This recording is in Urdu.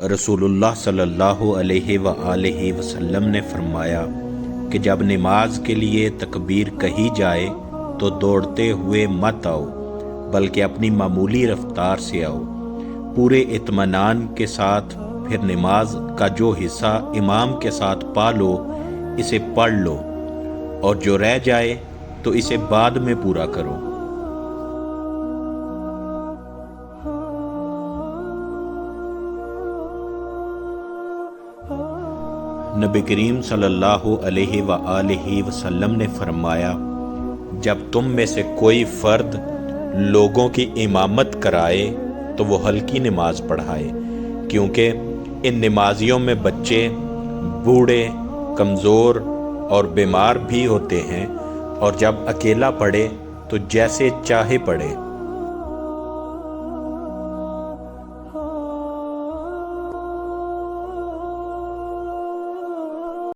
رسول اللہ صلی اللہ علیہ وآلہ وسلم نے فرمایا کہ جب نماز کے لیے تکبیر کہی جائے تو دوڑتے ہوئے مت آؤ، بلکہ اپنی معمولی رفتار سے آؤ، پورے اطمینان کے ساتھ۔ پھر نماز کا جو حصہ امام کے ساتھ پا لو اسے پڑھ لو، اور جو رہ جائے تو اسے بعد میں پورا کرو۔ نبی کریم صلی اللہ علیہ وآلہ وسلم نے فرمایا، جب تم میں سے کوئی فرد لوگوں کی امامت کرائے تو وہ ہلکی نماز پڑھائے، کیونکہ ان نمازیوں میں بچے، بوڑھے، کمزور اور بیمار بھی ہوتے ہیں، اور جب اکیلا پڑھے تو جیسے چاہے پڑھے۔